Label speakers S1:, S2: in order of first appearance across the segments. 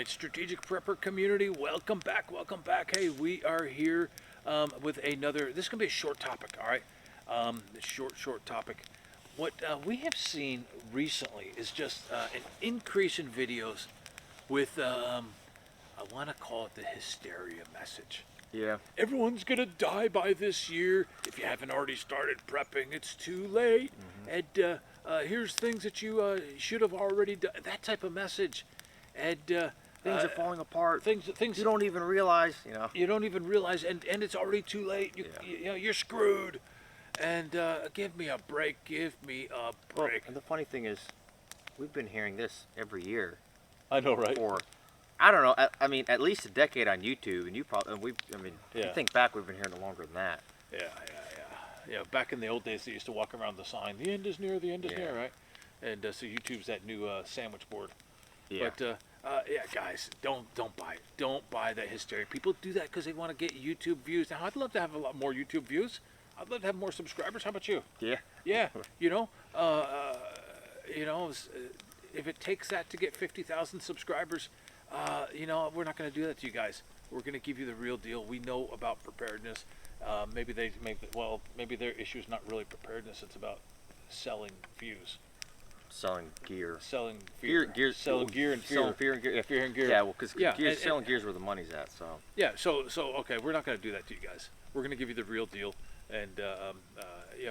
S1: right, strategic prepper community, welcome back, welcome back. Hey, we are here with another. This is gonna be a short topic, all right? Short topic. What we have seen recently is just an increase in videos with I want to call it the hysteria message.
S2: Yeah.
S1: Everyone's gonna die by this year. If you haven't already started prepping, it's too late. And here's things that you should have already done. That type of message. And
S2: Things are falling apart.
S1: Things
S2: you don't even realize,
S1: you don't even realize, and it's already too late. You're screwed. And give me a break. Give me a
S2: Well,
S1: break.
S2: and the funny thing is, we've been hearing this every year
S1: I know, right?
S2: for, I don't know. I mean, at least a decade on YouTube, and you probably, you
S1: Yeah.
S2: think back, we've been hearing it longer than that.
S1: Yeah. Back in the old days, they used to walk around the sign. The end is near. The end is
S2: Yeah.
S1: near. Right. And so YouTube's that new sandwich board.
S2: Yeah.
S1: But yeah, guys, don't buy it. Don't buy that hysteria. People do that because they want to get YouTube views. Now, I'd love to have a lot more YouTube views. I'd love to have more subscribers. How about you?
S2: Yeah.
S1: Yeah, if it takes that to get 50,000 subscribers, we're not going to do that to you guys. We're going to give you the real deal. We know about preparedness. Maybe their issue is not really preparedness. It's about selling views.
S2: Selling gear.
S1: Selling fear. Selling gear and fear.
S2: Selling fear and gear. Yeah,
S1: fear and gear.
S2: Yeah, well, because
S1: Yeah,
S2: selling gear's where the money's at, so.
S1: Yeah, so okay, we're not going to do that to you guys. We're going to give you the real deal. And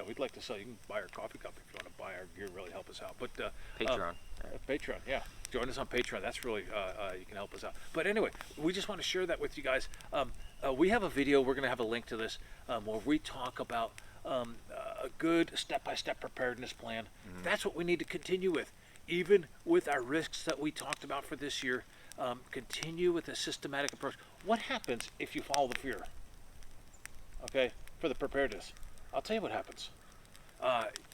S1: we'd like to sell. You can buy our coffee cup if you want to buy our gear. Really help us out. But
S2: Patreon.
S1: Patreon, yeah. Join us on Patreon. That's really you can help us out. But anyway, we just want to share that with you guys. We have a video. We're going to have a link to this where we talk about a good step-by-step preparedness plan. That's what we need to continue with, even with our risks that we talked about for this year. Continue with a systematic approach. What happens if you follow the fear? Okay, for the preparedness, I'll tell you what happens.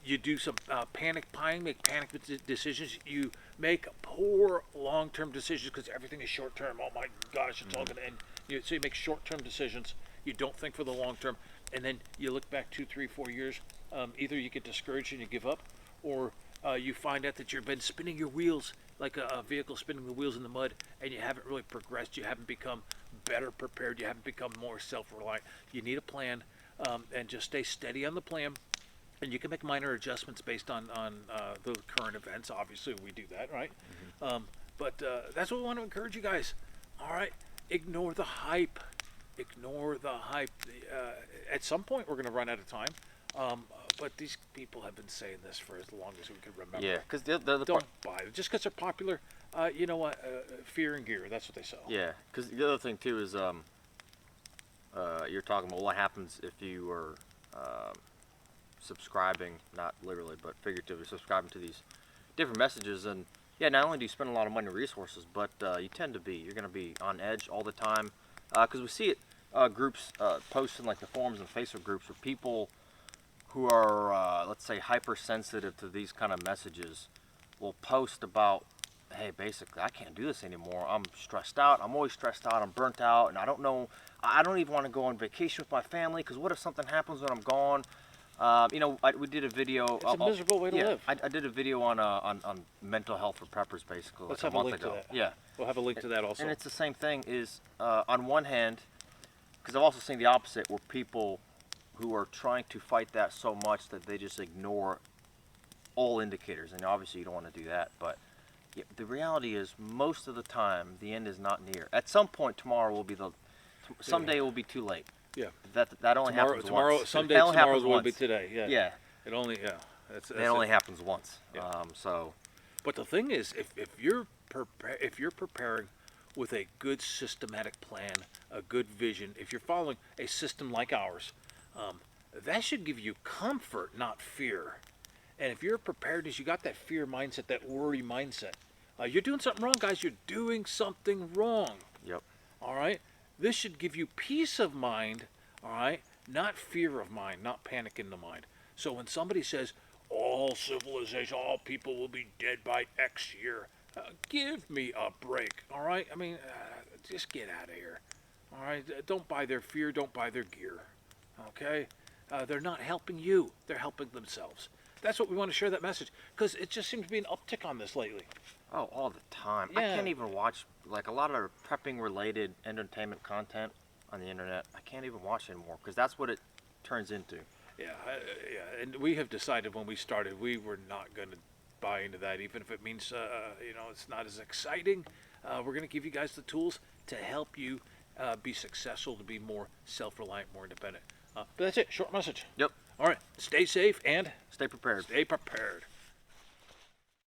S1: You do some panic buying, make panic decisions. You make poor long-term decisions because everything is short-term. Oh my gosh, it's all going to end. So you make short-term decisions. You don't think for the long-term, and then you look back 2, 3, 4 years. Either you get discouraged and you give up, or you find out that you've been spinning your wheels like a vehicle spinning the wheels in the mud, and you haven't really progressed. You haven't become better prepared. You haven't become more self-reliant. You need a plan, and just stay steady on the plan. And you can make minor adjustments based on the current events. Obviously, we do that, right? But that's what we want to encourage you guys. All right, ignore the hype. Ignore the hype. At some point, we're going to run out of time. But these people have been saying this for as long as we can remember.
S2: Yeah, because
S1: don't buy it just because they're popular. You know what? Fear and gear. That's what they sell.
S2: Yeah, because the other thing too is you're talking about what happens if you are subscribing, not literally, but figuratively subscribing to these different messages. And yeah, not only do you spend a lot of money and resources, but you're going to be on edge all the time. Because we see it, groups posting like the forums and Facebook groups where people who are, let's say, hypersensitive to these kind of messages will post about, hey, basically, I can't do this anymore. I'm stressed out. I'm always stressed out. I'm burnt out. And I don't know, I don't even want to go on vacation with my family because what if something happens when I'm gone? We did a video.
S1: It's a miserable way to live.
S2: I did a video on mental health for preppers, basically.
S1: Let's
S2: like
S1: have
S2: a month
S1: link
S2: ago.
S1: to that.
S2: Yeah.
S1: We'll have a link to that also.
S2: And it's the same thing is, on one hand, because I've also seen the opposite where people who are trying to fight that so much that they just ignore all indicators. And obviously you don't want to do that. But yeah, the reality is most of the time the end is not near. At some point tomorrow will be someday it will be too late.
S1: Yeah.
S2: That only happens once.
S1: Someday
S2: That only
S1: tomorrow
S2: happens
S1: will
S2: once.
S1: be today. Yeah.
S2: Yeah.
S1: It only
S2: That only happens once.
S1: Yeah.
S2: So.
S1: But the thing is, if you're preparing with a good systematic plan, a good vision, if you're following a system like ours, that should give you comfort, not fear. And if you're prepared, as you got that fear mindset, that worry mindset, you're doing something wrong, guys. You're doing something wrong.
S2: Yep.
S1: All right. This should give you peace of mind. All right. Not fear of mind, not panic in the mind. So when somebody says all civilization, all people will be dead by X year, give me a break. All right. I mean, just get out of here. All right. Don't buy their fear. Don't buy their gear. Okay. they're not helping you, they're helping themselves. That's what we want to share that message, because it just seems to be an uptick on this lately.
S2: Oh, all the time. I
S1: Yeah.
S2: can't even watch like a lot of prepping related entertainment content on the internet. I can't even watch anymore because that's what it turns into.
S1: Yeah, yeah, and we have decided when we started we were not going to buy into that, even if it means it's not as exciting. We're going to give you guys the tools to help you be successful, to be more self-reliant, more independent. But that's it. Short message.
S2: Yep.
S1: All right. Stay safe and
S2: Stay prepared.
S1: stay prepared.